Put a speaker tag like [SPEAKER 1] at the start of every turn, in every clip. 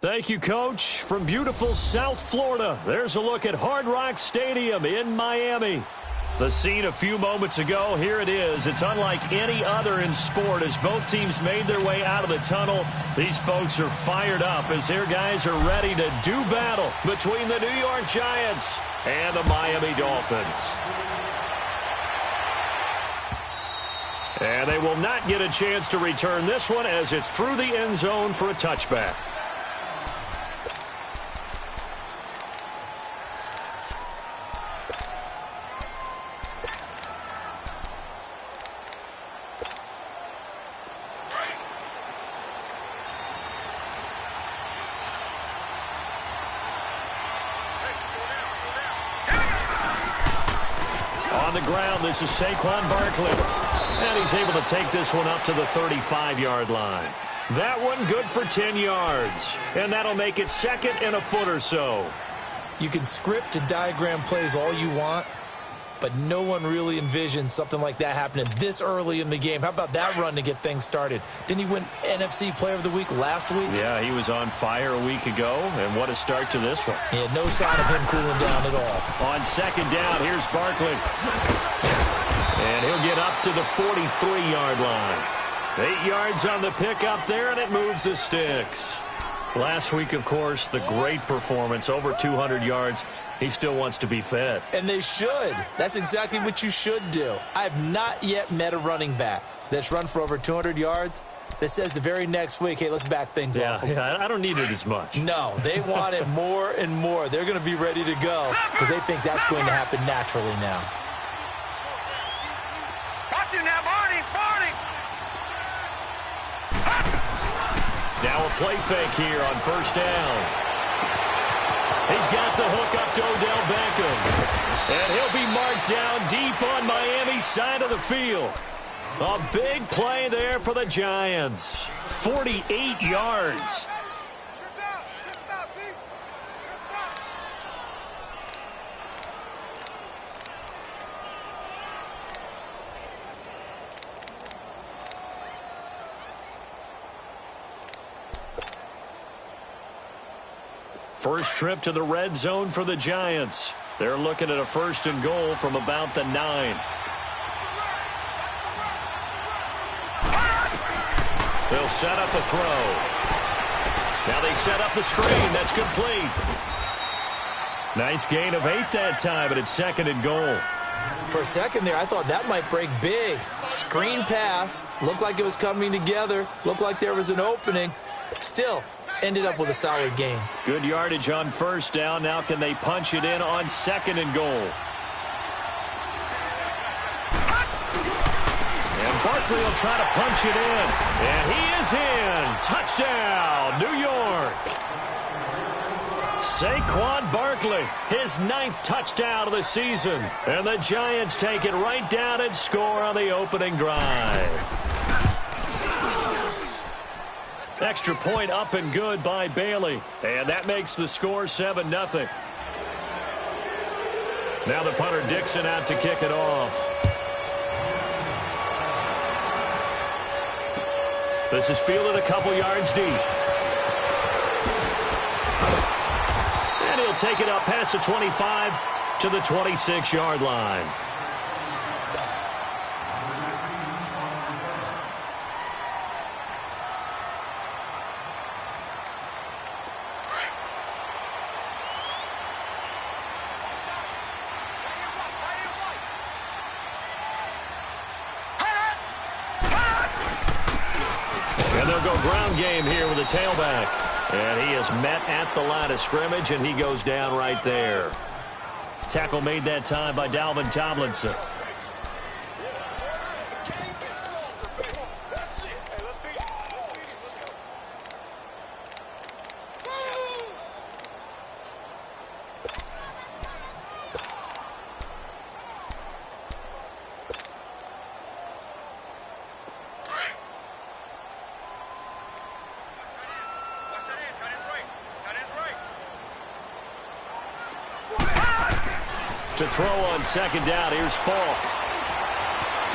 [SPEAKER 1] Thank you, Coach. From beautiful South Florida, there's a look at Hard Rock Stadium in Miami. The scene a few moments ago, here it is. It's unlike any other in sport as both teams made their way out of the tunnel. These folks are fired up as their guys are ready to do battle between the New York Giants and the Miami Dolphins. And they will not get a chance to return this one as it's through the end zone for a touchback. On the ground, this is Saquon Barkley. And he's able to take this one up to the 35-yard line. That one good for 10 yards. And that'll make it second and a foot or so.
[SPEAKER 2] You can script and diagram plays all you want, but no one really envisioned something like that happening this early in the game. How about that run to get things started? Didn't he win NFC Player of the Week last week?
[SPEAKER 1] Yeah, he was on fire a week ago, and what a start to this one.
[SPEAKER 2] He had no sign of him cooling down at all.
[SPEAKER 1] On second down, here's Barkley. And he'll get up to the 43-yard line. 8 yards on the pickup there, and it moves the sticks. Last week, of course, the great performance, over 200 yards. He still wants to be fed.
[SPEAKER 2] And they should. That's exactly what you should do. I have not yet met a running back that's run for over 200 yards that says the very next week, hey, let's back things off.
[SPEAKER 1] Yeah, I don't need it as much.
[SPEAKER 2] No, they want it more and more. They're going to be ready to go because they think that's going to happen naturally now.
[SPEAKER 3] Now, Barney.
[SPEAKER 1] Now a play fake here on first down. He's got the hook up to Odell Beckham. And he'll be marked down deep on Miami's side of the field. A big play there for the Giants. 48 yards. First trip to the red zone for the Giants. They're looking at a first and goal from about the 9. They'll set up a throw. Now they set up the screen. That's complete. Nice gain of 8 that time, but it's second and goal.
[SPEAKER 2] For a second there, I thought that might break big. Screen pass. Looked like it was coming together. Looked like there was an opening. Still, ended up with a solid game.
[SPEAKER 1] Good yardage on first down. Now can they punch it in on second and goal? And Barkley will try to punch it in. And he is in. Touchdown, New York. Saquon Barkley, his 9th touchdown of the season. And the Giants take it right down and score on the opening drive. Extra point up and good by Bailey. And that makes the score 7-0. Now the punter Dixon out to kick it off. This is fielded a couple yards deep. And he'll take it up past the 25 to the 26-yard line. Ground game here with a tailback. And he is met at the line of scrimmage, and he goes down right there. Tackle made that time by Dalvin Tomlinson. To throw on second down, here's Falk.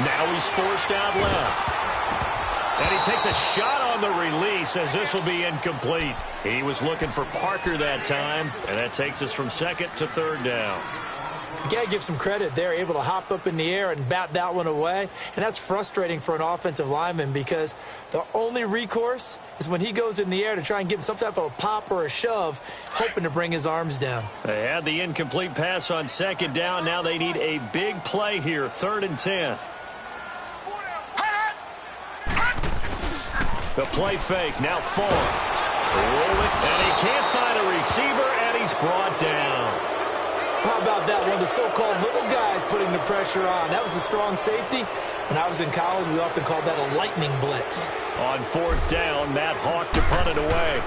[SPEAKER 1] Now he's forced out left. And he takes a shot on on the release as this will be incomplete. He was looking for Parker that time, and that takes us from second to third down.
[SPEAKER 2] You got to give some credit. They're able to hop up in the air and bat that one away. And that's frustrating for an offensive lineman because the only recourse is when he goes in the air to try and give him some type of a pop or a shove, hoping to bring his arms down.
[SPEAKER 1] They had the incomplete pass on second down. Now they need a big play here, 3rd and 10. The play fake, now Fuller. Roll it, and he can't find a receiver, and he's brought down.
[SPEAKER 2] How about that? One of the so-called little guys putting the pressure on. That was a strong safety. When I was in college, we often called that a lightning blitz.
[SPEAKER 1] On 4th down, Matt Hawk to punt it away.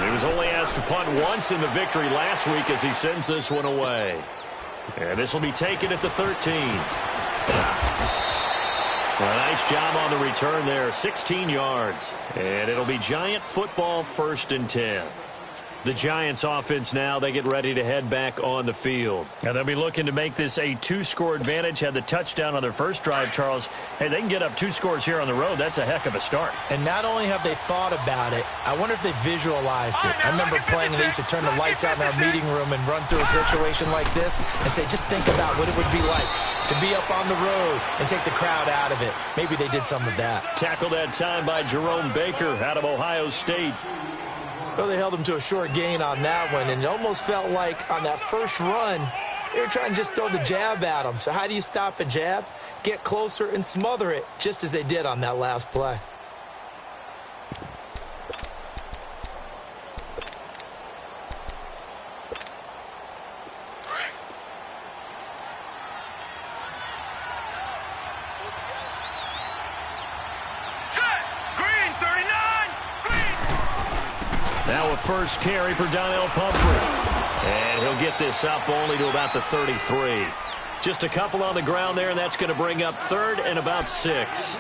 [SPEAKER 1] He was only asked to punt once in the victory last week as he sends this one away. And this will be taken at the 13. A nice job on the return there, 16 yards. And it'll be Giant football, 1st and 10. The Giants offense now, they get ready to head back on the field. And they'll be looking to make this a 2-score advantage. Had the touchdown on their first drive, Charles. Hey, they can get up 2 scores here on the road. That's a heck of a start.
[SPEAKER 2] And not only have they thought about it, I wonder if they visualized it. I remember playing and they used to turn the lights out in our meeting room and run through a situation like this and say, just think about what it would be like to be up on the road and take the crowd out of it. Maybe they did some of that.
[SPEAKER 1] Tackled that time by Jerome Baker out of Ohio State.
[SPEAKER 2] Well, they held him to a short gain on that one, and it almost felt like on that first run, they were trying to just throw the jab at him. So how do you stop a jab? Get closer and smother it, just as they did on that last play.
[SPEAKER 1] Now a first carry for Donnell Pumphrey. And he'll get this up only to about the 33. Just a couple on the ground there, and that's going to bring up 3rd and about 6.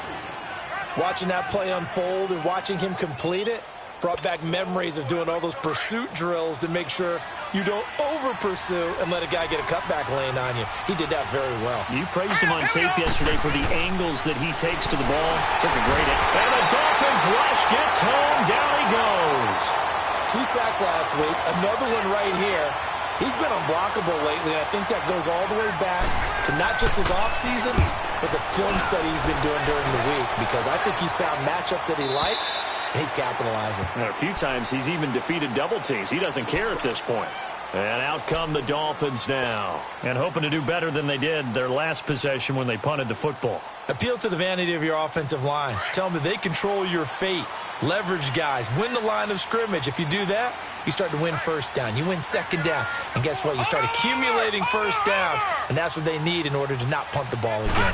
[SPEAKER 2] Watching that play unfold and watching him complete it brought back memories of doing all those pursuit drills to make sure you don't over-pursue and let a guy get a cutback lane on you. He did that very well.
[SPEAKER 1] You praised him on tape yesterday for the angles that he takes to the ball. Took a great hit. And the Dolphins rush gets home. Down he goes.
[SPEAKER 2] 2 sacks last week, another one right here. He's been unblockable lately, and I think that goes all the way back to not just his offseason, but the film study he's been doing during the week, because I think he's found matchups that he likes, and he's capitalizing.
[SPEAKER 1] And a few times he's even defeated double teams. He doesn't care at this point. And out come the Dolphins now. And hoping to do better than they did their last possession when they punted the football.
[SPEAKER 2] Appeal to the vanity of your offensive line. Tell them that they control your fate. Leverage guys. Win the line of scrimmage. If you do that, you start to win 1st down. You win 2nd down. And guess what? You start accumulating 1st downs. And that's what they need in order to not punt the ball again.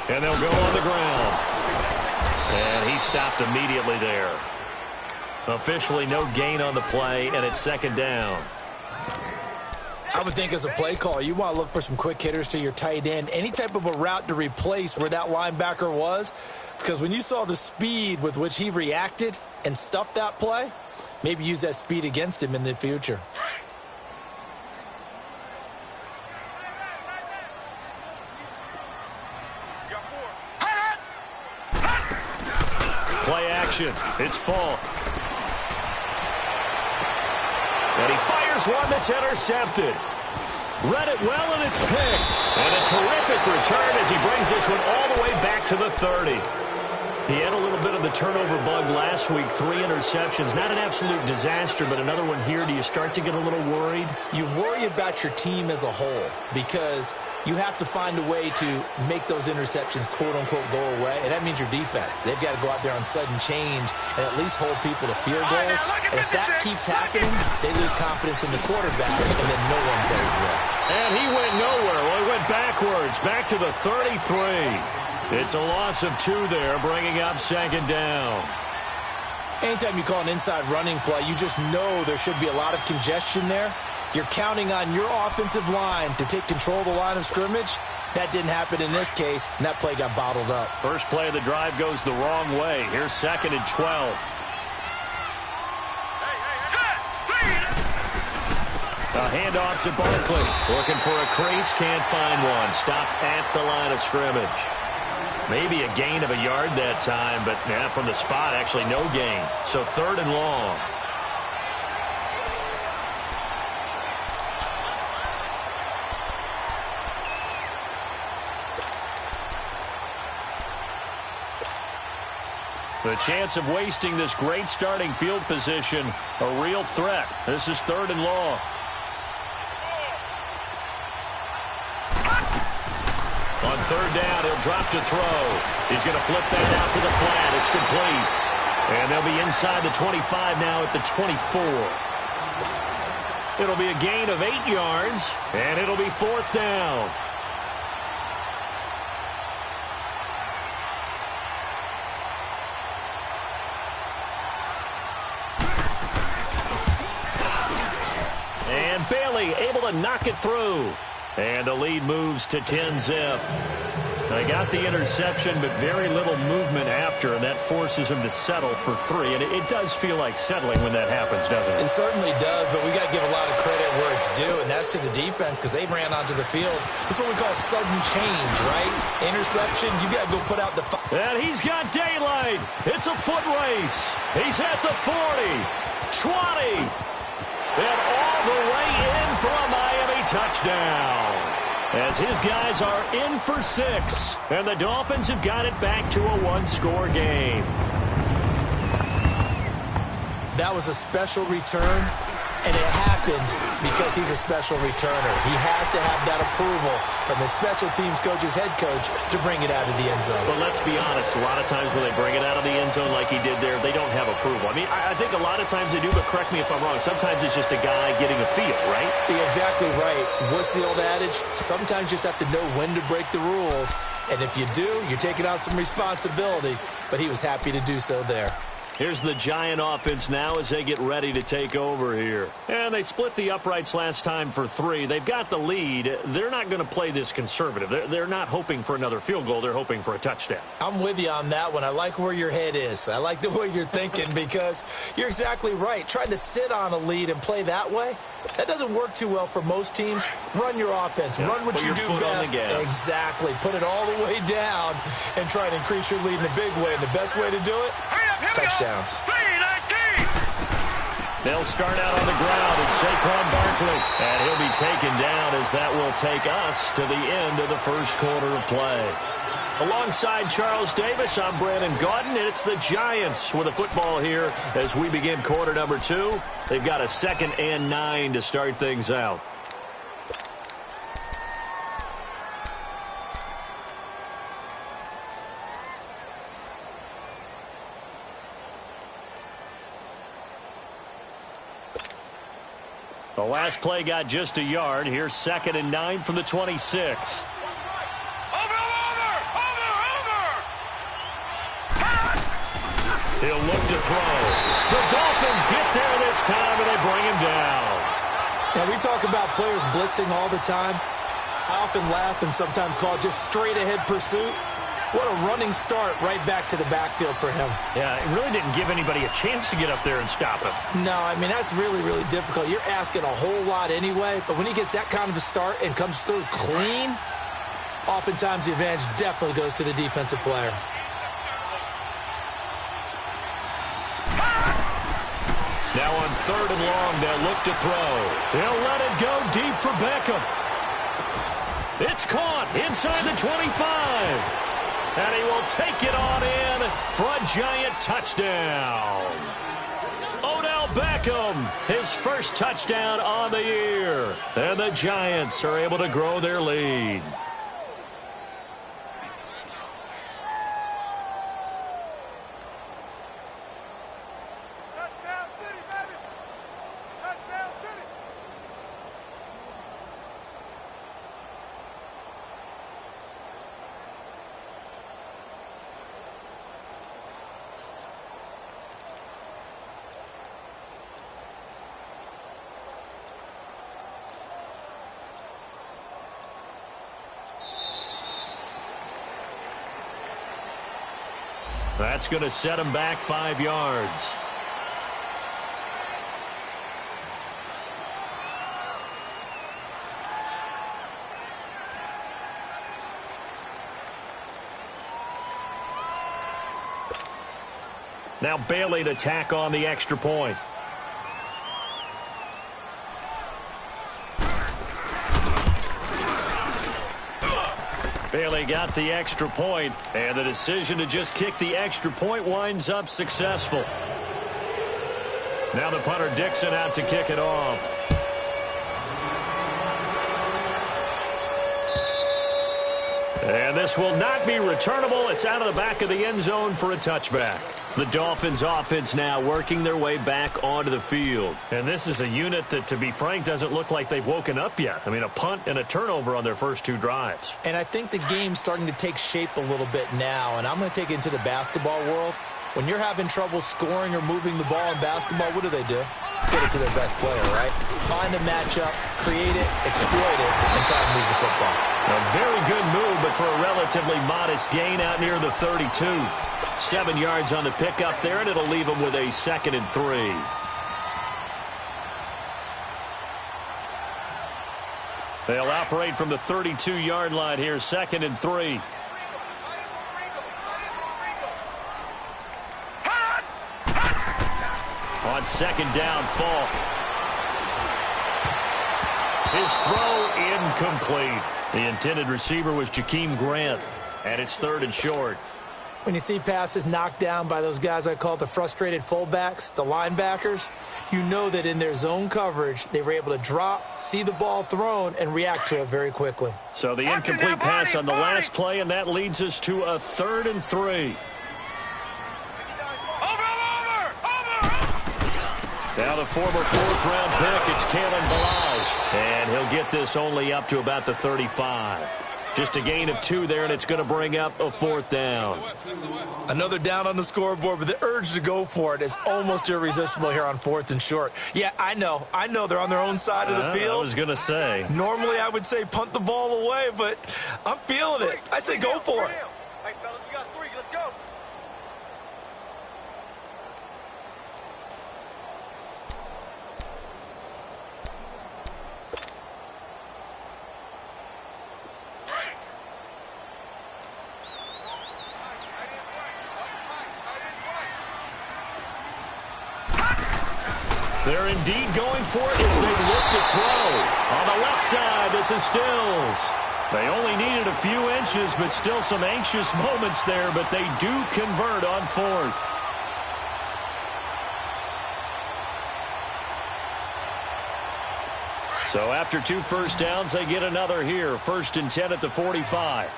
[SPEAKER 1] And they'll go on the ground. And he stopped immediately there. Officially no gain on the play, and it's 2nd down.
[SPEAKER 2] I would think as a play caller, you want to look for some quick hitters to your tight end. Any type of a route to replace where that linebacker was. Because when you saw the speed with which he reacted and stuffed that play, maybe use that speed against him in the future.
[SPEAKER 1] Play action. It's Falk. And he fires one that's intercepted. Read it well, and it's picked. And a terrific return as he brings this one all the way back to the 30. He had a little bit of the turnover bug last week, 3 interceptions. Not an absolute disaster, but another one here. Do you start to get a little worried?
[SPEAKER 2] You worry about your team as a whole because you have to find a way to make those interceptions, quote-unquote, go away, and that means your defense. They've got to go out there on sudden change and at least hold people to field goals. And if that keeps happening, they lose confidence in the quarterback, and then no one plays well.
[SPEAKER 1] And he went nowhere. Well, he went backwards, back to the 33. It's a loss of 2 there, bringing up 2nd down.
[SPEAKER 2] Anytime you call an inside running play, you just know there should be a lot of congestion there. You're counting on your offensive line to take control of the line of scrimmage. That didn't happen in this case, and that play got bottled up.
[SPEAKER 1] First play of the drive goes the wrong way. Here's 2nd and 12. A handoff to Barkley. Looking for a crease, can't find one. Stopped at the line of scrimmage. Maybe a gain of a yard that time, but from the spot, actually no gain. So 3rd and long. The chance of wasting this great starting field position, a real threat. This is 3rd and long. On 3rd down, he'll drop to throw. He's going to flip that out to the flat. It's complete. And they'll be inside the 25 now at the 24. It'll be a gain of 8 yards, and it'll be 4th down. And Bailey able to knock it through. And the lead moves to 10-zip. They got the interception, but very little movement after, and that forces them to settle for 3. And it does feel like settling when that happens, doesn't it?
[SPEAKER 2] It certainly does, but we got to give a lot of credit where it's due, and that's to the defense because they ran onto the field. That's what we call sudden change, right? Interception, you got to go put out the fire.
[SPEAKER 1] And he's got daylight. It's a foot race. He's at the 40, 20, and all the way in for a Miami touchdown. As his guys are in for 6. And the Dolphins have got it back to a 1-score game.
[SPEAKER 2] That was a special return, and it happened because he's a special returner. He has to have that approval from his special teams coach's head coach to bring it out of the end zone.
[SPEAKER 1] But let's be honest, a lot of times when they bring it out of the end zone like he did there, they don't have approval. I mean, I think a lot of times they do, but correct me if I'm wrong. Sometimes it's just a guy getting a feel, right?
[SPEAKER 2] You're exactly right. What's the old adage? Sometimes you just have to know when to break the rules. And if you do, you're taking on some responsibility. But he was happy to do so there.
[SPEAKER 1] Here's the Giant offense now as they get ready to take over here. And they split the uprights last time for 3. They've got the lead. They're not going to play this conservative. They're not hoping for another field goal. They're hoping for a touchdown.
[SPEAKER 2] I'm with you on that one. I like where your head is. I like the way you're thinking because you're exactly right. Trying to sit on a lead and play that way, that doesn't work too well for most teams. Run your offense.
[SPEAKER 1] Yeah,
[SPEAKER 2] run what you do best. Exactly. Put it all the way down and try to increase your lead in a big way. And the best way to do it, touchdowns.
[SPEAKER 1] They'll start out on the ground. It's Saquon Barkley. And he'll be taken down as that will take us to the end of the first quarter of play. Alongside Charles Davis, I'm Brandon Gaudin, and it's the Giants with a football here as we begin quarter number 2. They've got a 2nd and 9 to start things out. The last play got just a yard. Here's 2nd and 9 from the 26. He'll look to throw. The Dolphins get there this time, and they bring him down.
[SPEAKER 2] Now, we talk about players blitzing all the time. I often laugh and sometimes call it just straight-ahead pursuit. What a running start right back to the backfield for him.
[SPEAKER 1] Yeah, it really didn't give anybody a chance to get up there and stop him.
[SPEAKER 2] No, I mean, that's really, really difficult. You're asking a whole lot anyway, but when he gets that kind of a start and comes through clean, oftentimes the advantage definitely goes to the defensive player.
[SPEAKER 1] Now on 3rd and long, they'll look to throw. They'll let it go deep for Beckham. It's caught inside the 25. And he will take it on in for a Giant touchdown. Odell Beckham, his first touchdown on the year. And the Giants are able to grow their lead. That's going to set him back 5 yards. Now Bailey to tack on the extra point. Bailey got the extra point, and the decision to just kick the extra point winds up successful. Now the punter Dixon out to kick it off. And this will not be returnable. It's out of the back of the end zone for a touchback. The Dolphins offense now working their way back onto the field. And this is a unit that, to be frank, doesn't look like they've woken up yet. I mean, a punt and a turnover on their first two drives.
[SPEAKER 2] And I think the game's starting to take shape a little bit now. And I'm going to take it into the basketball world. When you're having trouble scoring or moving the ball in basketball, what do? Get it to their best player, right? Find a matchup, create it, exploit it, and try to move the football.
[SPEAKER 1] A very good move, but for a relatively modest gain out near the 32. 7 yards on the pickup there, and it'll leave them with a 2nd and 3. They'll operate from the 32-yard line here, 2nd and 3. On 2nd down, Falk. His throw incomplete. The intended receiver was Jakeem Grant, and it's 3rd and short.
[SPEAKER 2] When you see passes knocked down by those guys I call the frustrated fullbacks, the linebackers, you know that in their zone coverage, they were able to drop, see the ball thrown, and react to it very quickly.
[SPEAKER 1] So the incomplete pass on the last play, and that leads us to a 3rd and 3. Now the former 4th-round pick, it's Kalen Ballage. And he'll get this only up to about the 35. Just a gain of 2 there, and it's going to bring up a 4th down.
[SPEAKER 2] Another down on the scoreboard, but the urge to go for it is almost irresistible here on 4th and short. Yeah, I know they're on their own side of the field.
[SPEAKER 1] I was going to say.
[SPEAKER 2] Normally I would say punt the ball away, but I'm feeling it. I say go for it.
[SPEAKER 3] Hey, fellas, we got 3. Let's go.
[SPEAKER 1] They're indeed going for it as they look to throw. On the left side, this is Stills. They only needed a few inches, but still some anxious moments there, but they do convert on 4th. So after 2 first downs, they get another here. 1st and 10 at the 45.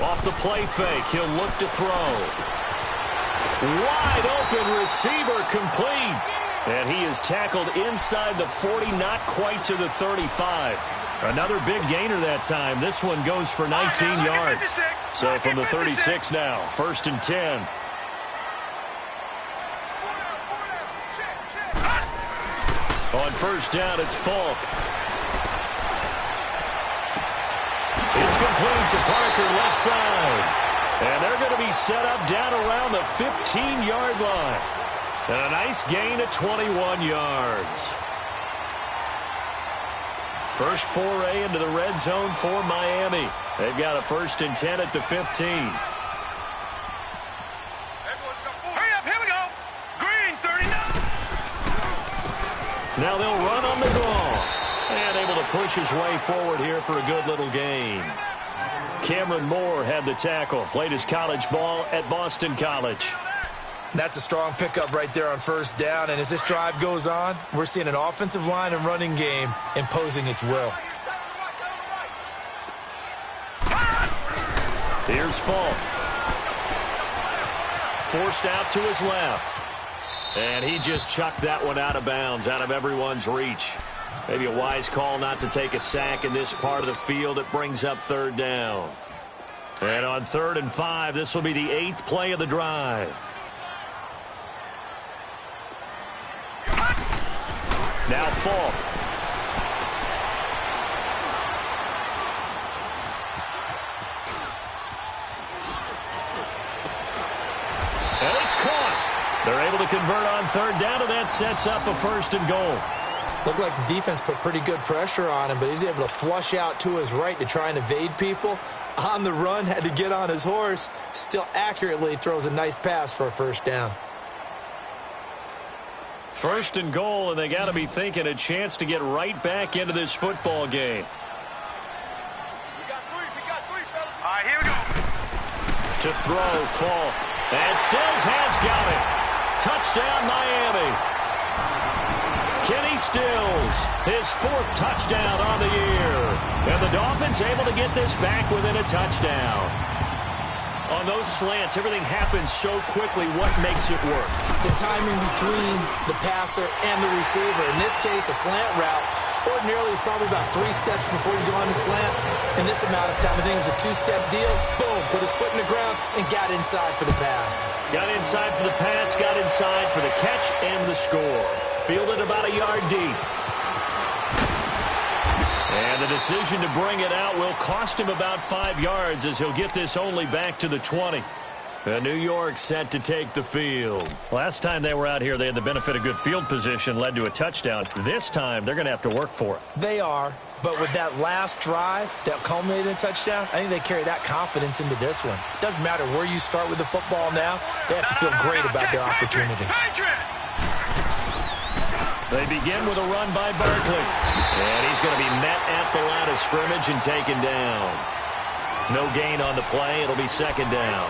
[SPEAKER 1] Off the play fake, he'll look to throw. Wide open receiver complete. And he is tackled inside the 40, not quite to the 35. Another big gainer that time. This one goes for 19 yards. So from the 36 now, 1st and 10. On 1st down, it's Falk. It's complete to Parker, left side. And they're going to be set up down around the 15-yard line. And a nice gain of 21 yards. First foray into the red zone for Miami. They've got a 1st and 10 at the 15.
[SPEAKER 3] Hurry up, here we go. Green, 39.
[SPEAKER 1] Now they'll run on the draw. And able to push his way forward here for a good little gain. Cameron Moore had the tackle. Played his college ball at Boston College.
[SPEAKER 2] That's a strong pickup right there on 1st down. And as this drive goes on, we're seeing an offensive line and running game imposing its will.
[SPEAKER 1] Here's Falk. Forced out to his left. And he just chucked that one out of bounds, out of everyone's reach. Maybe a wise call not to take a sack in this part of the field. It brings up 3rd down. And on 3rd and 5, this will be the 8th play of the drive. Now Falk. And it's caught. They're able to convert on 3rd down, and that sets up a 1st and goal.
[SPEAKER 2] Looked like the defense put pretty good pressure on him, but he's able to flush out to his right to try and evade people. On the run, had to get on his horse. Still accurately throws a nice pass for a first down.
[SPEAKER 1] First and goal, and they got to be thinking a chance to get right back into this football game.
[SPEAKER 3] All right, here we go.
[SPEAKER 1] To throw, Falk. And Stills has got it. Touchdown, Miami. Kenny Stills, his 4th touchdown on the year. And the Dolphins able to get this back within a touchdown. On those slants, everything happens so quickly. What makes it work?
[SPEAKER 2] The timing between the passer and the receiver. In this case, a slant route. Ordinarily, it's probably about 3 steps before you go on the slant. In this amount of time, I think it was a 2-step deal. Boom, put his foot in the ground and got inside for the pass.
[SPEAKER 1] Got inside for the pass, got inside for the catch and the score. Fielded about a yard deep. And the decision to bring it out will cost him about 5 yards as he'll get this only back to the 20. New York set to take the field. Last time they were out here, they had the benefit of good field position, led to a touchdown. This time, they're going to have to work for it.
[SPEAKER 2] They are, but with that last drive that culminated in a touchdown, I think they carry that confidence into this one. Doesn't matter where you start with the football now, they have to feel great about their opportunity.
[SPEAKER 1] They begin with a run by Barkley. And he's going to be met at the line of scrimmage and taken down. No gain on the play. It'll be second down.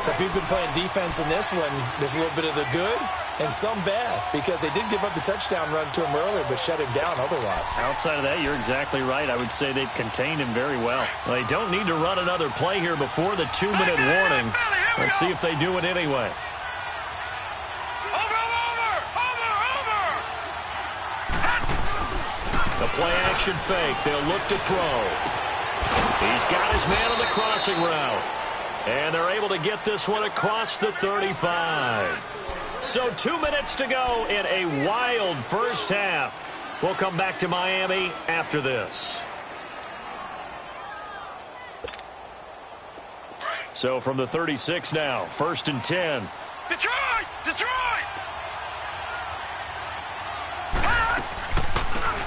[SPEAKER 2] So if you've been playing defense in this one, there's a little bit of the good and some bad, because they did give up the touchdown run to him earlier but shut him down otherwise.
[SPEAKER 1] Outside of that, you're exactly right. I would say they've contained him very well. They don't need to run another play here before the 2-minute warning. Let's see if they do it anyway. The play-action fake. They'll look to throw. He's got his man on the crossing route. And they're able to get this one across the 35. So 2 minutes to go in a wild first half. We'll come back to Miami after this. So from the 36 now, 1st and 10.
[SPEAKER 3] Detroit! Detroit!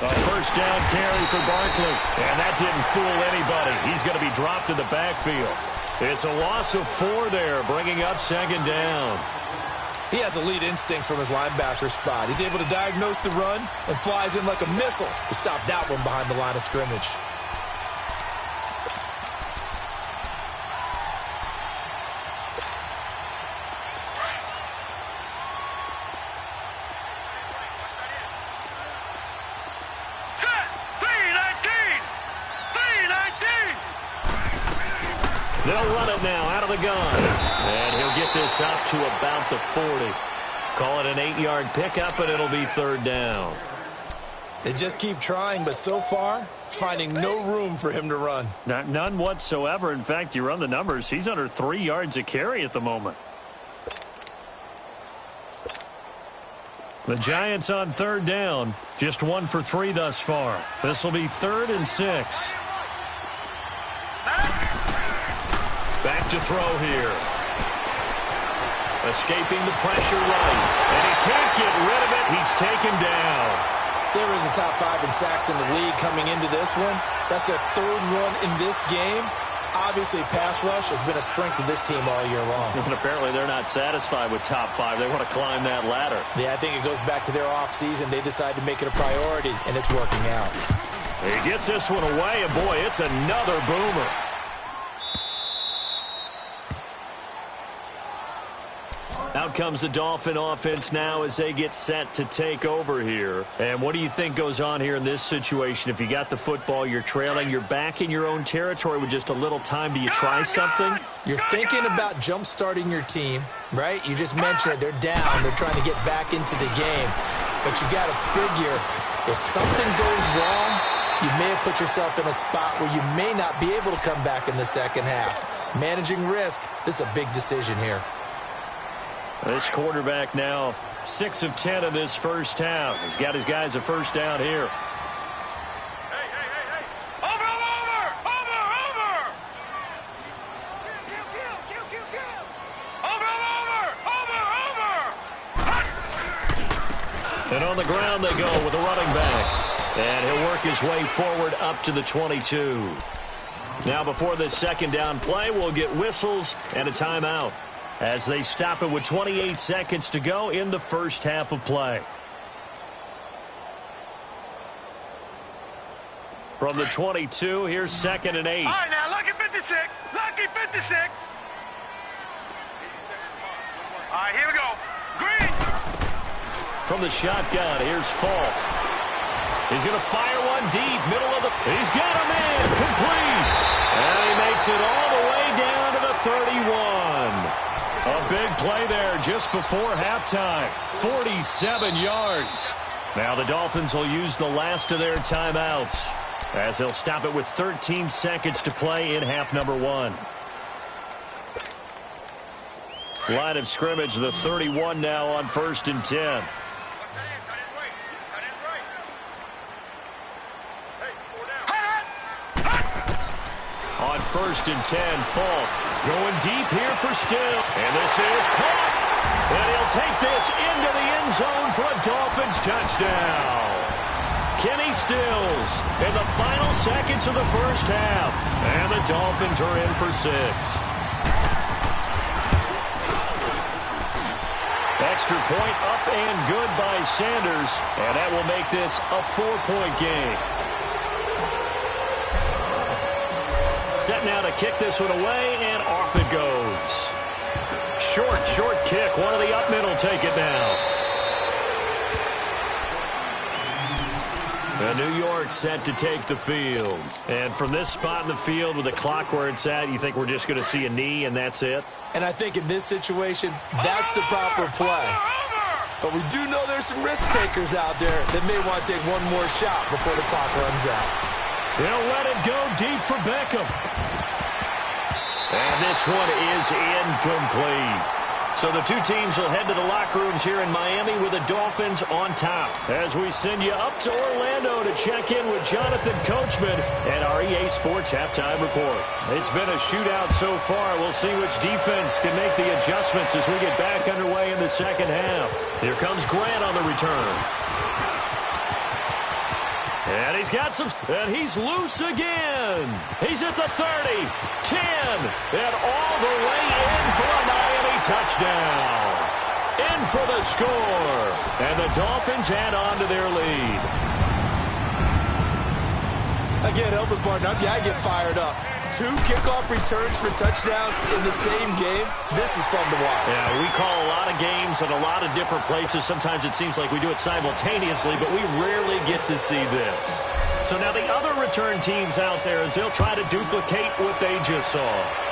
[SPEAKER 1] A first down carry for Barkley. And that didn't fool anybody. He's going to be dropped in the backfield. It's a loss of 4 there, bringing up second down.
[SPEAKER 2] He has elite instincts from his linebacker spot. He's able to diagnose the run and flies in like a missile to stop that one behind the line of scrimmage.
[SPEAKER 1] They'll run it now out of the gun. And he'll get this up to about the 40. Call it an 8-yard pickup, and it'll be third down.
[SPEAKER 2] They just keep trying, but so far, finding no room for him to run.
[SPEAKER 1] None whatsoever. In fact, you run the numbers. He's under 3 yards a carry at the moment. The Giants on third down. Just 1 for 3 thus far. This will be 3rd and 6. Back to throw here. Escaping the pressure right. And he can't get rid of it. He's taken down.
[SPEAKER 2] They were in the top 5 in sacks in the league coming into this one. That's their 3rd one in this game. Obviously, pass rush has been a strength of this team all year long.
[SPEAKER 1] And apparently they're not satisfied with top 5. They want to climb that ladder.
[SPEAKER 2] Yeah, I think it goes back to their offseason. They decided to make it a priority, and it's working out.
[SPEAKER 1] He gets this one away, and boy, it's another boomer. Out comes the Dolphin offense now as they get set to take over here. And what do you think goes on here in this situation? If you got the football, you're trailing, you're back in your own territory with just a little time. Do you try something?
[SPEAKER 2] You're thinking about jump-starting your team, right? You just mentioned it. They're down. They're trying to get back into the game. But you got to figure, if something goes wrong, you may have put yourself in a spot where you may not be able to come back in the second half. Managing risk, this is a big decision here.
[SPEAKER 1] This quarterback now 6 of 10 in this first half. He's got his guys a first down here.
[SPEAKER 3] Hey. Over!
[SPEAKER 1] And on the ground they go with the running back. And he'll work his way forward up to the 22. Now before this second down play, we'll get whistles and a timeout as they stop it with 28 seconds to go in the first half of play. From the 22, here's 2nd and 8.
[SPEAKER 3] All right, now, lucky 56. Lucky 56. All right, here we go. Green.
[SPEAKER 1] From the shotgun, here's Falk. He's going to fire one deep, middle of the... He's got a man, complete. And he makes it all the way down to the 31. A big play there just before halftime. 47 yards. Now the Dolphins will use the last of their timeouts as they'll stop it with 13 seconds to play in half number 1. Line of scrimmage, the 31 now on 1st and 10. On 1st and 10, Falk going deep here for Still. And this is caught. And he'll take this into the end zone for a Dolphins touchdown. Kenny Stills in the final seconds of the first half. And the Dolphins are in for 6. Extra point up and good by Sanders. And that will make this a 4-point game. Set now to kick this one away, and off it goes. Short kick. One of the up middle take it now. And New York set to take the field. And from this spot in the field with the clock where it's at, you think we're just going to see a knee and that's it?
[SPEAKER 2] And I think in this situation, that's the proper play. But we do know there's some risk takers out there that may want to take one more shot before the clock runs out.
[SPEAKER 1] They'll let it go deep for Beckham. And this one is incomplete. So the two teams will head to the locker rooms here in Miami with the Dolphins on top. As we send you up to Orlando to check in with Jonathan Coachman and our EA Sports Halftime Report. It's been a shootout so far. We'll see which defense can make the adjustments as we get back underway in the second half. Here comes Grant on the return. And he's got some, and he's loose again. He's at the 30, 10, and all the way in for a Miami touchdown. In for the score. And the Dolphins add on to their lead.
[SPEAKER 2] Again, helping partner, I get fired up. 2 kickoff returns for touchdowns in the same game. This is fun to watch.
[SPEAKER 1] Yeah, we call a lot of games in a lot of different places. Sometimes it seems like we do it simultaneously, but we rarely get to see this. So now the other return teams out there as they'll try to duplicate what they just saw.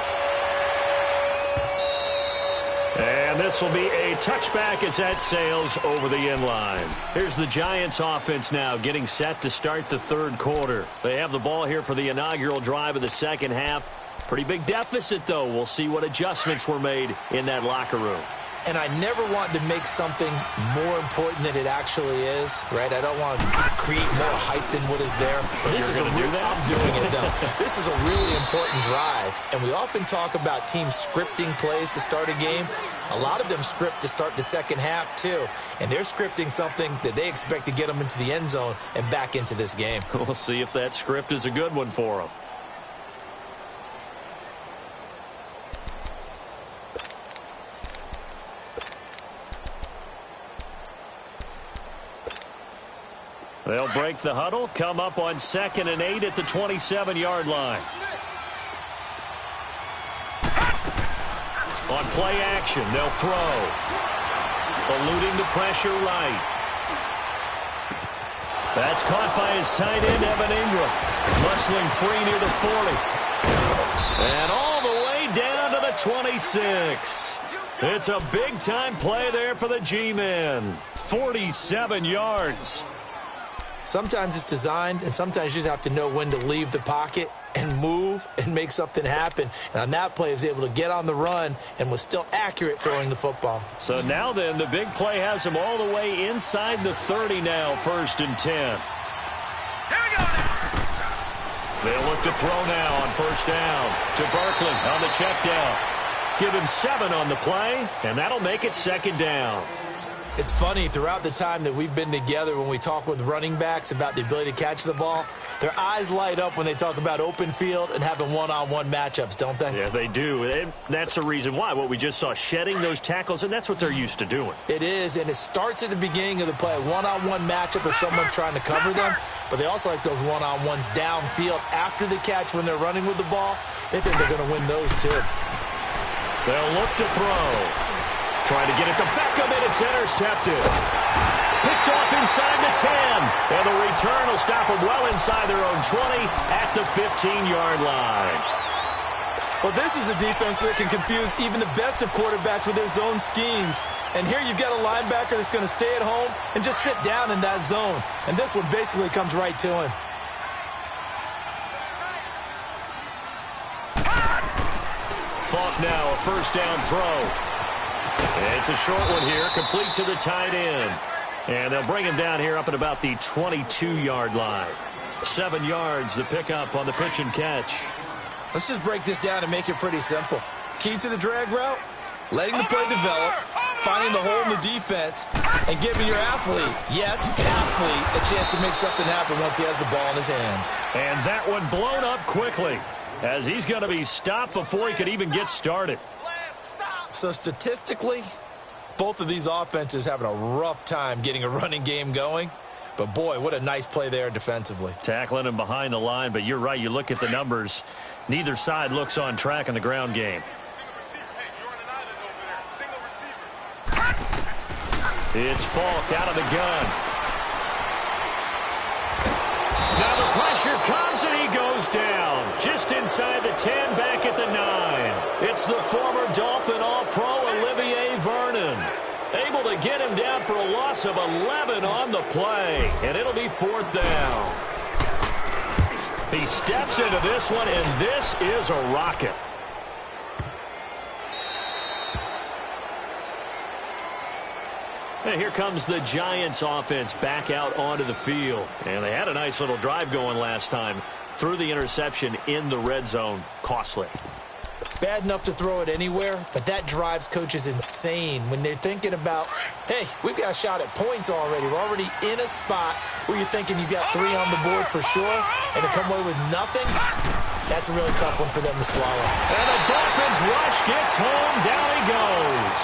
[SPEAKER 1] And this will be a touchback as that sails over the end line. Here's the Giants offense now getting set to start the third quarter. They have the ball here for the inaugural drive of the second half. Pretty big deficit, though. We'll see what adjustments were made in that locker room.
[SPEAKER 2] And I never want to make something more important than it actually is, right? I don't want to create more hype than what is there.
[SPEAKER 1] But this is
[SPEAKER 2] I'm doing it, though. This is a really important drive. And we often talk about teams scripting plays to start a game. A lot of them script to start the second half, too. And they're scripting something that they expect to get them into the end zone and back into this game.
[SPEAKER 1] We'll see if that script is a good one for them. They'll break the huddle, come up on 2nd and 8 at the 27-yard line. On play action, they'll throw. Eluding the pressure right. That's caught by his tight end, Evan Ingram. Muscling free near the 40. And all the way down to the 26. It's a big-time play there for the G-men. 47 yards.
[SPEAKER 2] Sometimes it's designed, and sometimes you just have to know when to leave the pocket and move and make something happen. And on that play, he was able to get on the run and was still accurate throwing the football.
[SPEAKER 1] So now then, the big play has him all the way inside the 30 now, 1st and 10.
[SPEAKER 3] Here we go now.
[SPEAKER 1] They'll look to throw now on 1st down to Barkley on the check down. Give him 7 on the play, and that'll make it 2nd down.
[SPEAKER 2] It's funny, throughout the time that we've been together, when we talk with running backs about the ability to catch the ball, their eyes light up when they talk about open field and having one-on-one matchups, don't they?
[SPEAKER 1] Yeah, they do. And that's the reason why. What we just saw, shedding those tackles, and that's what they're used to doing.
[SPEAKER 2] It is, and it starts at the beginning of the play, a one-on-one matchup if someone's trying to cover them, but they also like those one-on-ones downfield after the catch when they're running with the ball. They think they're going to win those too.
[SPEAKER 1] They'll look to throw. Trying to get it to Beckham, and it's intercepted. Picked off inside the 10. And the return will stop them well inside their own 20 at the 15-yard line.
[SPEAKER 2] Well, this is a defense that can confuse even the best of quarterbacks with their zone schemes. And here you've got a linebacker that's going to stay at home and just sit down in that zone. And this one basically comes right to him.
[SPEAKER 1] Falk now, a first down throw. It's a short one here, complete to the tight end. And they'll bring him down here up at about the 22-yard line. 7 yards, the pickup on the pitch and catch.
[SPEAKER 2] Let's just break this down and make it pretty simple. Key to the drag route, letting the play develop, finding the hole in the defense, and giving your athlete, yes, athlete, a chance to make something happen once he has the ball in his hands.
[SPEAKER 1] And that one blown up quickly, as he's going to be stopped before he could even get started.
[SPEAKER 2] So statistically, both of these offenses having a rough time getting a running game going. But, boy, what a nice play there defensively.
[SPEAKER 1] Tackling him behind the line, but you're right. You look at the numbers. Neither side looks on track in the ground game. It's Falk out of the gun. Now the pressure comes, and he goes down. Just inside the 10, back at the 9. It's the former Dolphin All-Pro Olivier Vernon. Able to get him down for a loss of 11 on the play. And it'll be 4th down. He steps into this one, and this is a rocket. And here comes the Giants offense back out onto the field. And they had a nice little drive going last time. Threw the interception in the red zone. Costly.
[SPEAKER 2] Bad enough to throw it anywhere, but that drives coaches insane when they're thinking about, hey, we've got a shot at points already. We're already in a spot where you're thinking you've got 3 on the board for sure, and to come away with nothing, that's a really tough one for them to swallow.
[SPEAKER 1] And the Dolphins rush gets home. Down he goes.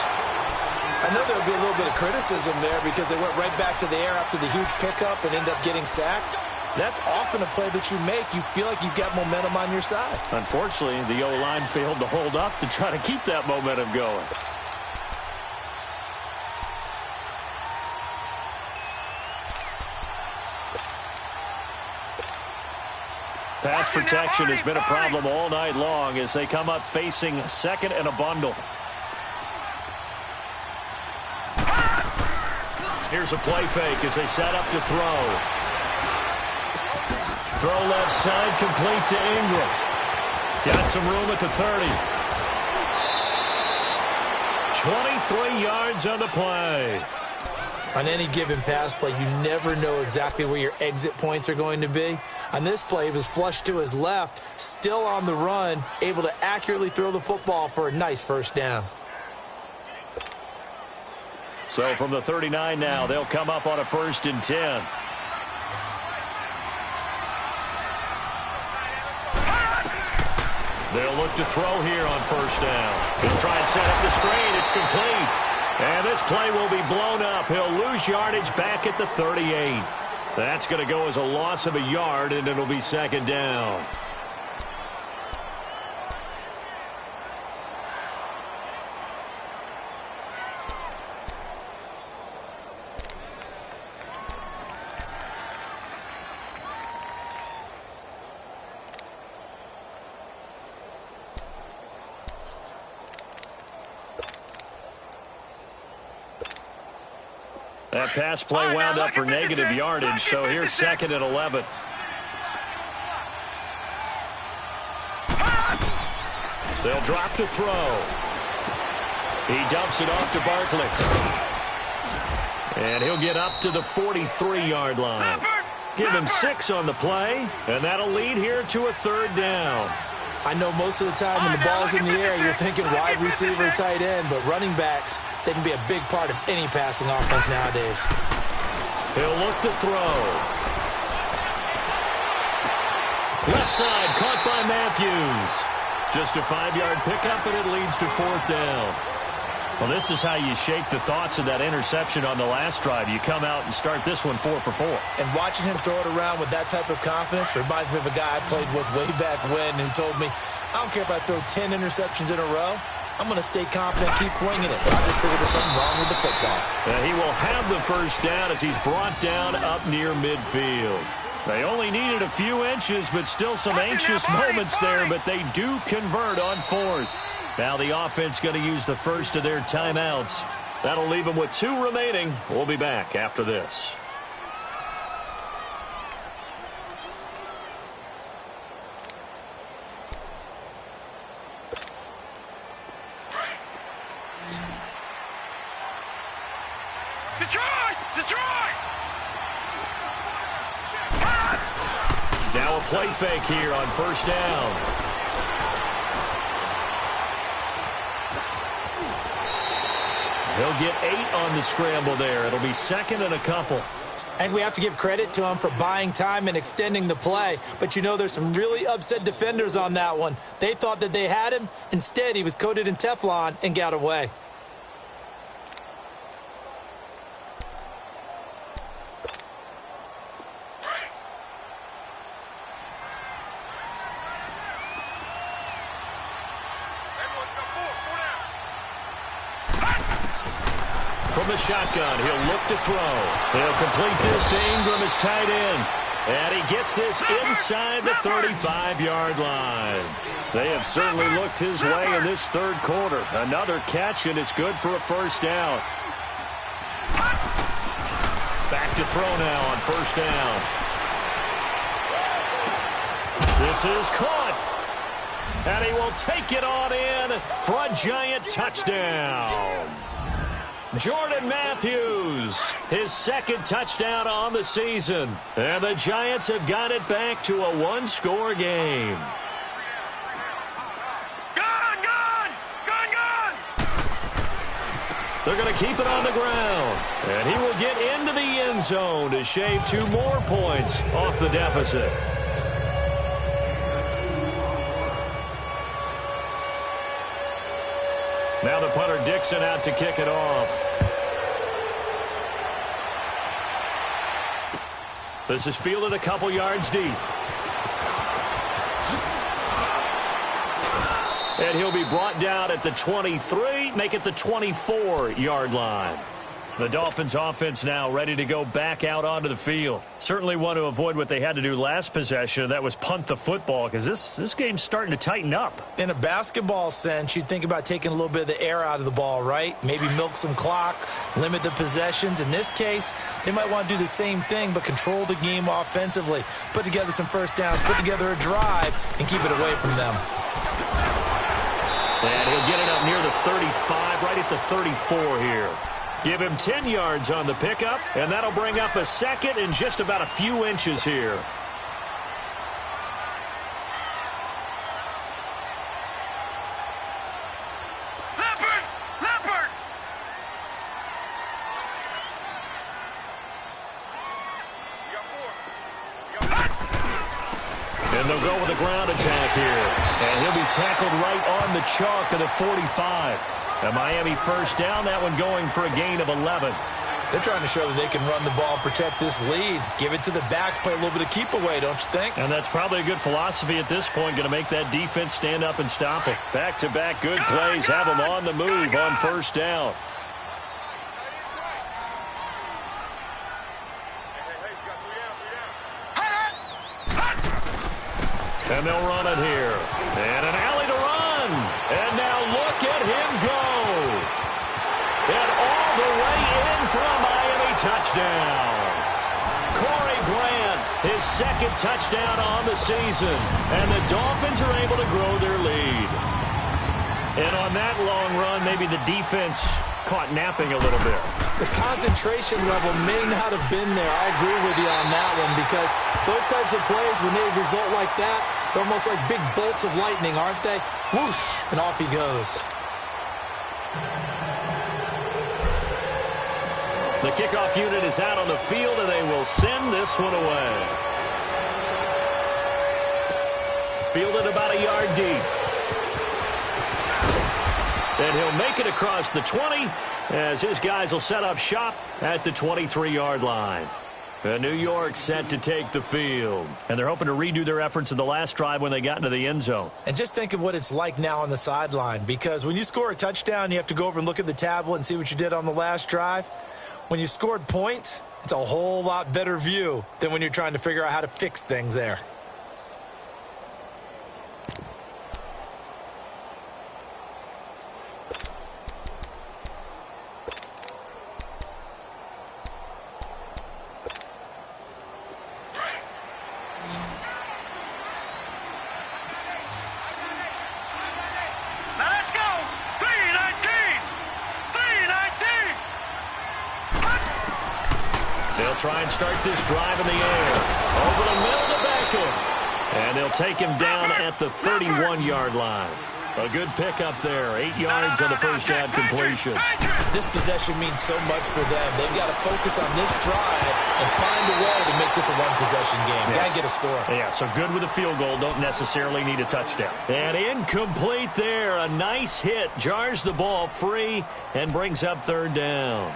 [SPEAKER 2] I know there'll be a little bit of criticism there because they went right back to the air after the huge pickup and ended up getting sacked. That's often a play that you make. You feel like you've got momentum on your side.
[SPEAKER 1] Unfortunately, the O-line failed to hold up to try to keep that momentum going. Pass protection has been a problem all night long as they come up facing 2nd and a bundle. Here's a play fake as they set up to throw. Throw left side, complete to Ingram. Got some room at the 30. 23 yards on the play.
[SPEAKER 2] On any given pass play, you never know exactly where your exit points are going to be. On this play, he was flushed to his left, still on the run, able to accurately throw the football for a nice first down.
[SPEAKER 1] So from the 39 now, they'll come up on a 1st and 10. They'll look to throw here on 1st down. He'll try and set up the screen. It's complete. And this play will be blown up. He'll lose yardage back at the 38. That's going to go as a loss of a yard, and it'll be 2nd down. That pass play wound up for negative yardage, so here's 2nd and 11. They'll drop to throw. He dumps it off to Barkley. And he'll get up to the 43-yard line. Give him 6 on the play, and that'll lead here to a 3rd down.
[SPEAKER 2] I know most of the time when the ball's in the air, you're thinking wide receiver, tight end, but running backs, they can be a big part of any passing offense nowadays.
[SPEAKER 1] He'll look to throw. Left side, caught by Matthews. Just a 5-yard pickup, and it leads to 4th down. Well, this is how you shake the thoughts of that interception on the last drive. You come out and start this one 4 for 4.
[SPEAKER 2] And watching him throw it around with that type of confidence reminds me of a guy I played with way back when who told me, I don't care if I throw 10 interceptions in a row. I'm going to stay confident, keep winging it. I just figured there's something wrong with the football.
[SPEAKER 1] And he will have the first down as he's brought down up near midfield. They only needed a few inches, but still some anxious moments there, but they do convert on 4th. Now the offense going to use the first of their timeouts. That'll leave them with 2 remaining. We'll be back after this.
[SPEAKER 3] Detroit! Detroit!
[SPEAKER 1] Now a play fake here on first down. He'll get 8 on the scramble there. It'll be 2nd and a couple.
[SPEAKER 2] And we have to give credit to him for buying time and extending the play. But you know, there's some really upset defenders on that one. They thought that they had him. Instead, he was coated in Teflon and got away.
[SPEAKER 1] From the shotgun, he'll look to throw. He'll complete this to Ingram as tight end. And he gets this inside the 35-yard line. They have certainly looked his way in this 3rd quarter. Another catch, and it's good for a first down. Back to throw now on first down. This is caught. And he will take it on in for a giant touchdown. Jordan Matthews, his 2nd touchdown on the season. And the Giants have got it back to a 1-score game.
[SPEAKER 3] Gone!
[SPEAKER 1] They're going to keep it on the ground. And he will get into the end zone to shave 2 more points off the deficit. Now the punter Dixon out to kick it off. This is fielded a couple yards deep. And he'll be brought down at the 23, make it the 24-yard line. The Dolphins offense now ready to go back out onto the field. Certainly want to avoid what they had to do last possession, that was punt the football, because this game's starting to tighten up.
[SPEAKER 2] In a basketball sense, you think about taking a little bit of the air out of the ball, right? Maybe milk some clock, limit the possessions. In this case, they might want to do the same thing, but control the game offensively. Put together some first downs, put together a drive, and keep it away from them.
[SPEAKER 1] And he'll get it up near the 35, right at the 34 here. Give him 10 yards on the pickup, and that'll bring up a 2nd and just about a few inches here.
[SPEAKER 3] Leopard!
[SPEAKER 1] And they'll go with a ground attack here. And he'll be tackled right on the chalk of the 45. A Miami first down, that one going for a gain of 11.
[SPEAKER 2] They're trying to show that they can run the ball, protect this lead. Give it to the backs, play a little bit of keep away, don't you think?
[SPEAKER 1] And that's probably a good philosophy at this point, going to make that defense stand up and stop it. Back-to-back good plays, have them on the move on first down. And they'll run it here. And an alley to run. And now look at him go. And all the way in for a Miami touchdown. Corey Grant, his 2nd touchdown on the season. And the Dolphins are able to grow their lead. And on that long run, maybe the defense caught napping a little bit.
[SPEAKER 2] The concentration level may not have been there. I agree with you on that one because those types of plays, when they result like that, they're almost like big bolts of lightning, aren't they? Whoosh, and off he goes.
[SPEAKER 1] The kickoff unit is out on the field, and they will send this one away. Fielded about a yard deep. And he'll make it across the 20 as his guys will set up shop at the 23-yard line. New York set to take the field. And they're hoping to redo their efforts in the last drive when they got into the end zone.
[SPEAKER 2] And just think of what it's like now on the sideline, because when you score a touchdown, you have to go over and look at the tablet and see what you did on the last drive. When you scored points, it's a whole lot better view than when you're trying to figure out how to fix things there.
[SPEAKER 1] They'll try and start this drive in the air. Over the middle to Beckham. And they'll take him down at the 31-yard line. A good pickup there. 8 yards on the first down completion.
[SPEAKER 2] This possession means so much for them. They've got to focus on this drive and find a way to make this a one-possession game.
[SPEAKER 1] Yes.
[SPEAKER 2] Got to get a score.
[SPEAKER 1] Yeah, so good with a field goal. Don't necessarily need a touchdown. And incomplete there. A nice hit. Jars the ball free and brings up third down.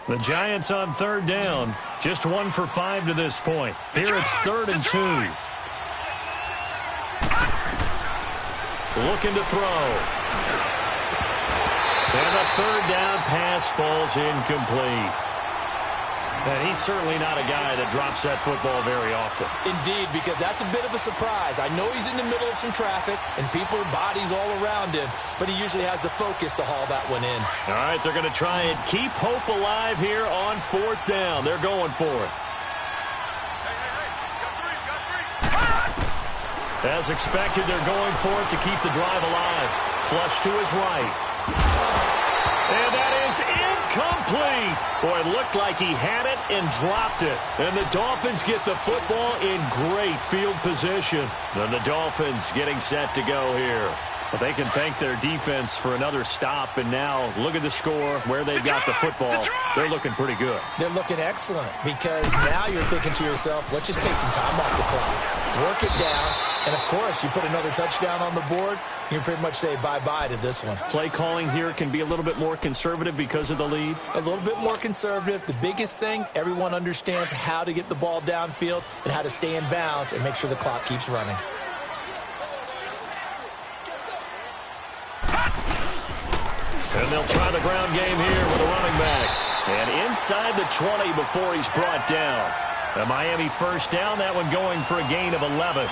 [SPEAKER 1] The Giants on third down. Just 1 for 5 to this point. Here it's 3rd and 2. Looking to throw. And the third down pass falls incomplete. And he's certainly not a guy that drops that football very often.
[SPEAKER 2] Indeed, because that's a bit of a surprise. I know he's in the middle of some traffic and people, bodies all around him, but he usually has the focus to haul that one in.
[SPEAKER 1] All right, they're going to try and keep hope alive here on 4th down. They're going for it. As expected, they're going for it to keep the drive alive. Flush to his right. And that is incomplete. Boy, it looked like he had it and dropped it. And the Dolphins get the football in great field position. And the Dolphins getting set to go here. But they can thank their defense for another stop. And now look at the score, where they've got the football. They're looking pretty good.
[SPEAKER 2] They're looking excellent because now you're thinking to yourself, let's just take some time off the clock. Work it down. And, of course, you put another touchdown on the board, you can pretty much say bye-bye to this one.
[SPEAKER 1] Play calling here can be a little bit more conservative because of the lead.
[SPEAKER 2] A little bit more conservative. The biggest thing, everyone understands how to get the ball downfield and how to stay in bounds and make sure the clock keeps running.
[SPEAKER 1] And they'll try the ground game here with a running back. And inside the 20 before he's brought down. A Miami first down, that one going for a gain of 11.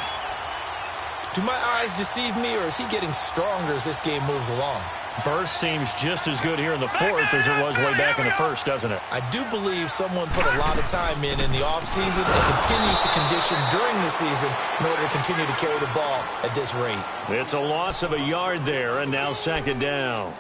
[SPEAKER 2] Do my eyes deceive me, or is he getting stronger as this game moves along?
[SPEAKER 1] Burst seems just as good here in the 4th as it was way back in the 1st, doesn't it?
[SPEAKER 2] I do believe someone put a lot of time in the offseason and continues to condition during the season in order to continue to carry the ball at this rate.
[SPEAKER 1] It's a loss of a yard there, and now 2nd down.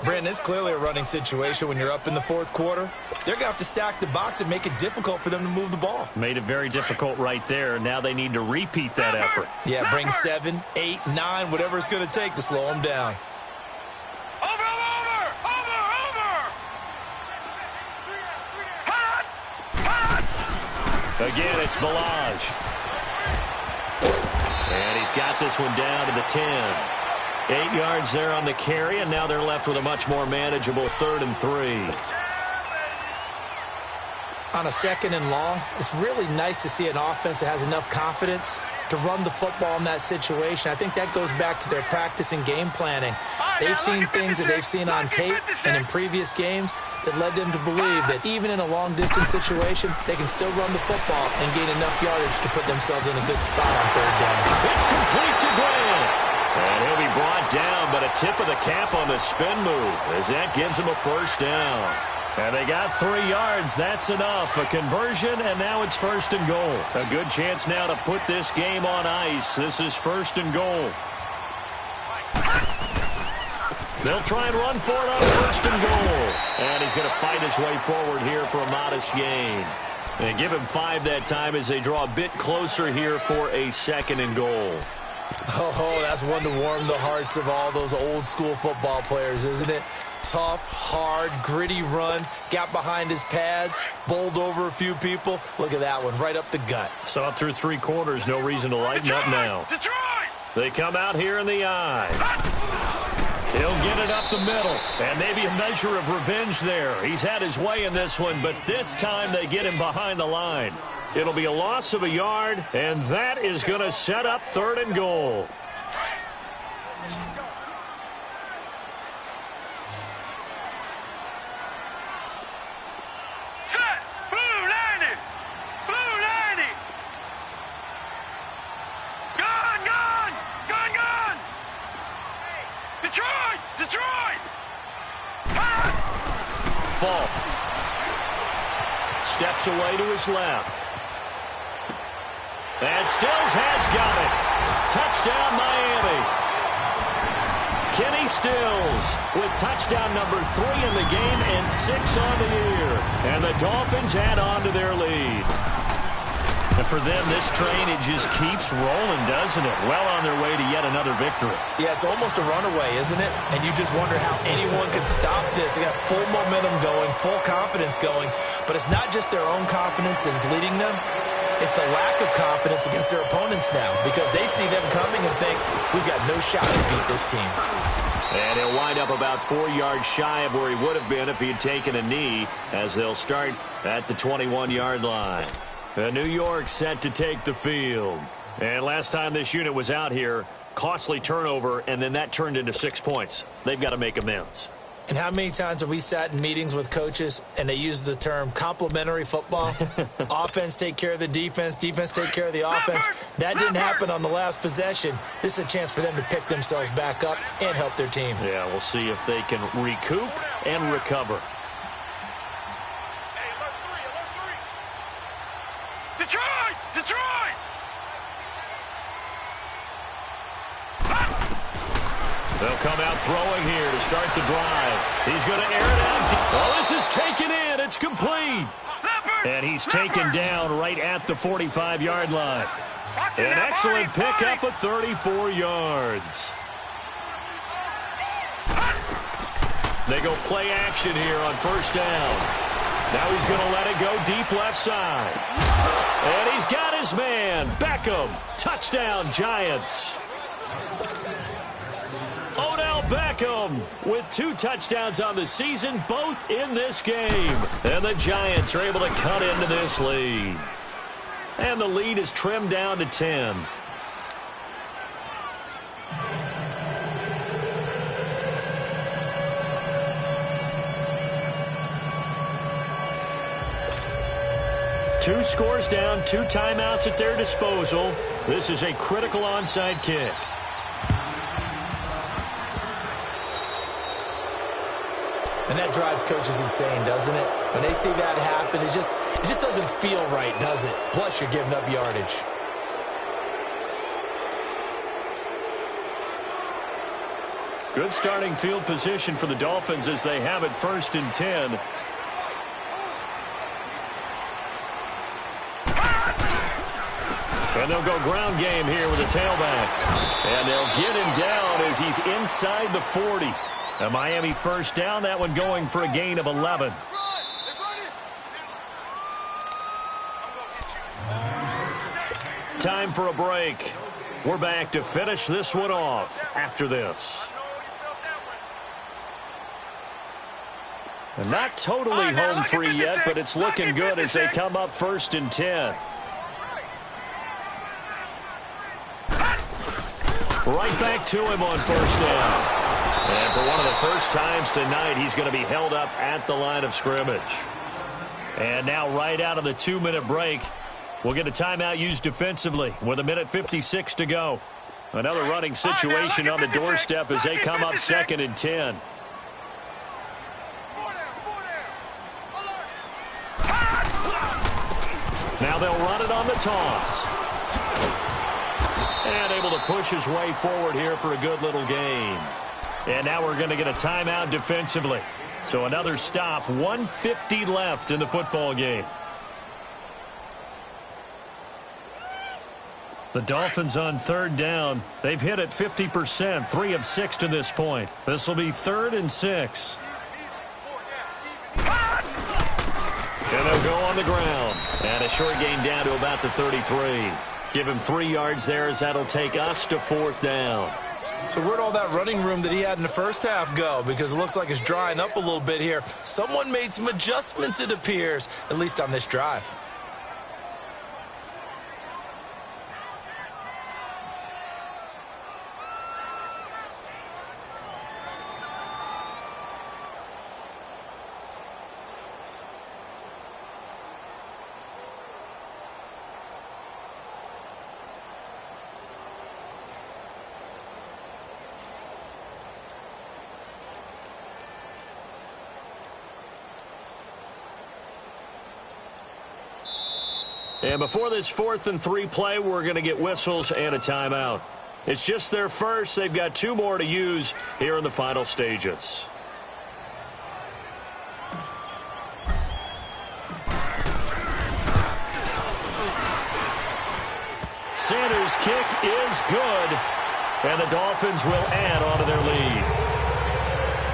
[SPEAKER 2] Brandon, it's clearly a running situation when you're up in the 4th quarter. They're going to have to stack the box and make it difficult for them to move the ball.
[SPEAKER 1] Made it very difficult right there. Now they need to repeat that effort.
[SPEAKER 2] Yeah, bring 7, 8, 9, whatever it's going to take to slow them down.
[SPEAKER 1] Again, it's Balaj. And he's got this one down to the 10. 8 yards there on the carry, and now they're left with a much more manageable 3rd and 3.
[SPEAKER 2] On a 2nd and long, it's really nice to see an offense that has enough confidence to run the football in that situation. I think that goes back to their practice and game planning. They've seen things that they've seen on tape and in previous games that led them to believe that even in a long-distance situation, they can still run the football and gain enough yardage to put themselves in a good spot on 3rd down.
[SPEAKER 1] It's complete to Grant. And he'll be brought down, but a tip of the cap on the spin move as that gives him a first down. And they got 3 yards. That's enough. A conversion, and now it's 1st and goal. A good chance now to put this game on ice. This is 1st and goal. They'll try and run for it on 1st and goal. And he's going to fight his way forward here for a modest gain. They give him 5 that time as they draw a bit closer here for a 2nd and goal.
[SPEAKER 2] Oh, that's one to warm the hearts of all those old school football players, isn't it? Tough, hard, gritty run, got behind his pads, bowled over a few people. Look at that one, right up the gut.
[SPEAKER 1] So up through 3 quarters, no reason to lighten up now. They come out here in the eye. He'll get it up the middle, and maybe a measure of revenge there. He's had his way in this one, but this time they get him behind the line. It'll be a loss of a yard, and that is going to set up 3rd and goal. Fall. Steps away to his left. And Stills has got it. Touchdown, Miami. Kenny Stills with touchdown number 3 in the game and 6 on the year. And the Dolphins add on to their lead. And for them, this train, it just keeps rolling, doesn't it? Well on their way to yet another victory.
[SPEAKER 2] Yeah, it's almost a runaway, isn't it? And you just wonder how anyone could stop this. They got full momentum going, full confidence going. But it's not just their own confidence that's leading them. It's the lack of confidence against their opponents now because they see them coming and think, we've got no shot to beat this team.
[SPEAKER 1] And he'll wind up about 4 yards shy of where he would have been if he had taken a knee as they'll start at the 21-yard line. New York set to take the field. And last time this unit was out here, costly turnover, and then that turned into 6 points. They've got to make amends.
[SPEAKER 2] And how many times have we sat in meetings with coaches and they use the term complementary football? Offense take care of the defense, defense take care of the offense. That didn't happen on the last possession. This is a chance for them to pick themselves back up and help their team.
[SPEAKER 1] Yeah, we'll see if they can recoup and recover.
[SPEAKER 3] Detroit! Detroit!
[SPEAKER 1] They'll come out throwing here to start the drive. He's going to air it out deep. Oh, this is taken in. It's complete. And he's taken down right at the 45-yard line. An excellent pickup of 34 yards. They go play action here on 1st down. Now he's going to let it go deep left side. And he's got his man, Beckham. Touchdown, Giants. Odell Beckham with 2 touchdowns on the season, both in this game. And the Giants are able to cut into this lead. And the lead is trimmed down to 10. Two scores down, 2 timeouts at their disposal. This is a critical onside kick.
[SPEAKER 2] And that drives coaches insane, doesn't it? When they see that happen, it just doesn't feel right, does it? Plus, you're giving up yardage.
[SPEAKER 1] Good starting field position for the Dolphins as they have it 1st and 10. And they'll go ground game here with a tailback. And they'll get him down as he's inside the 40. A Miami 1st down, that one going for a gain of 11. Time for a break. We're back to finish this one off after this. And not totally home free yet, but it's looking good as they come up 1st and 10. Right back to him on 1st down. And for one of the first times tonight, he's going to be held up at the line of scrimmage. And now right out of the 2-minute break, we'll get a timeout used defensively with 1:56 to go. Another running situation on the doorstep as they come up 2nd and 10. they'll run it on the toss. And able to push his way forward here for a good little gain. And now we're going to get a timeout defensively. So another stop, 1:50 left in the football game. The Dolphins on third down. They've hit it 50%, 3 of 6 to this point. This will be 3rd and 6. And they'll go on the ground. And a short gain down to about the 33. Give him 3 yards there as that'll take us to 4th down.
[SPEAKER 2] So where'd all that running room that he had in the first half go? Because it looks like it's drying up a little bit here. Someone made some adjustments, it appears, at least on this drive.
[SPEAKER 1] And before this 4th and 3 play, we're going to get whistles and a timeout. It's just their first. They've got 2 more to use here in the final stages. Sanders' kick is good, and the Dolphins will add on to their lead.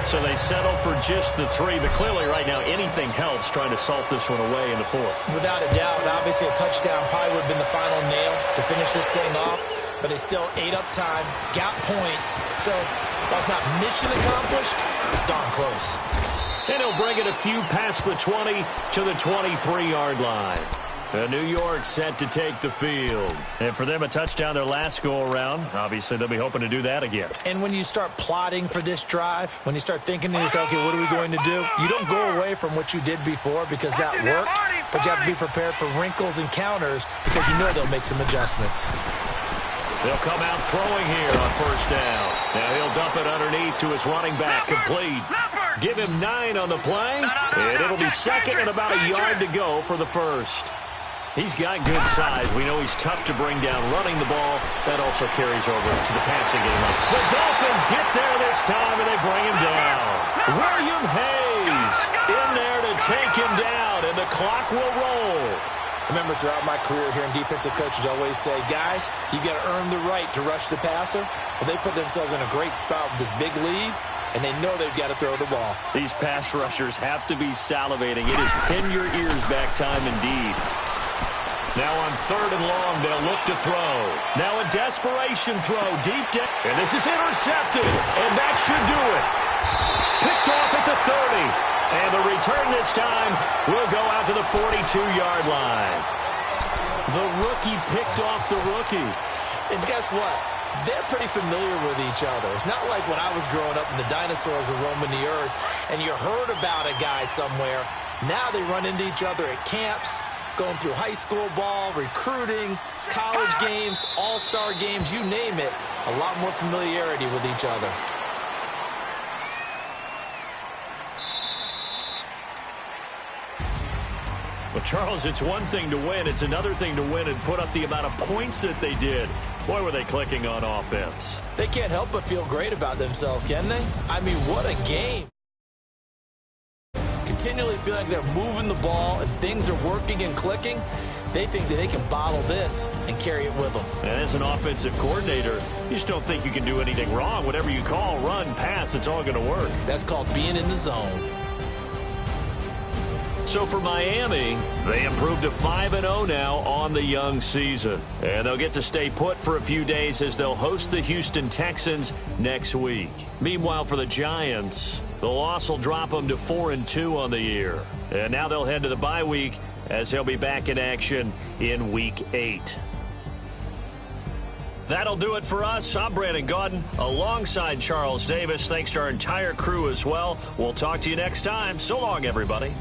[SPEAKER 1] So they settle for just the 3, but clearly right now anything helps trying to salt this one away in the 4th.
[SPEAKER 2] Without a doubt, obviously a touchdown probably would have been the final nail to finish this thing off, but it's still ate up time, got points, so while it's not mission accomplished, it's darn close.
[SPEAKER 1] And he'll bring it a few past the 20 to the 23-yard line. New York set to take the field. And for them, a touchdown their last go-around. Obviously, they'll be hoping to do that again.
[SPEAKER 2] And when you start plotting for this drive, when you start thinking to yourself, okay, what are we going to do? You don't go away from what you did before because that worked, but you have to be prepared for wrinkles and counters because you know they'll make some adjustments.
[SPEAKER 1] They'll come out throwing here on 1st down. Now he'll dump it underneath to his running back, complete. Give him 9 on the play, and it'll be 2nd and about a yard to go for the 1st. He's got good size. We know he's tough to bring down running the ball. That also carries over to the passing game. The Dolphins get there this time, and they bring him down. William Hayes in there to take him down, and the clock will roll.
[SPEAKER 2] Remember, throughout my career here in defensive coaches always say, guys, you got to earn the right to rush the passer. Well, they put themselves in a great spot with this big lead, and they know they've got to throw the ball.
[SPEAKER 1] These pass rushers have to be salivating. It is pin your ears back time indeed. Now on 3rd and long, they'll look to throw. Now a desperation throw deep down. And this is intercepted. And that should do it. Picked off at the 30. And the return this time will go out to the 42-yard line. The rookie picked off the rookie.
[SPEAKER 2] And guess what? They're pretty familiar with each other. It's not like when I was growing up and the dinosaurs were roaming the earth and you heard about a guy somewhere. Now they run into each other at camps, going through high school ball, recruiting, college games, all-star games, you name it. A lot more familiarity with each other.
[SPEAKER 1] Well, Charles, it's one thing to win. It's another thing to win and put up the amount of points that they did. Boy, were they clicking on offense.
[SPEAKER 2] They can't help but feel great about themselves, can they? I mean, what a game. Continually feel like they're moving the ball and things are working and clicking. They think that they can bottle this and carry it with them.
[SPEAKER 1] And as an offensive coordinator, you just don't think you can do anything wrong. Whatever you call, run, pass, it's all going to work.
[SPEAKER 2] That's called being in the zone.
[SPEAKER 1] So for Miami, they improved to 5-0 now on the young season. And they'll get to stay put for a few days as they'll host the Houston Texans next week. Meanwhile, for the Giants, the loss will drop them to 4-2 on the year. And now they'll head to the bye week as they'll be back in action in Week 8. That'll do it for us. I'm Brandon Gaudin alongside Charles Davis. Thanks to our entire crew as well. We'll talk to you next time. So long, everybody.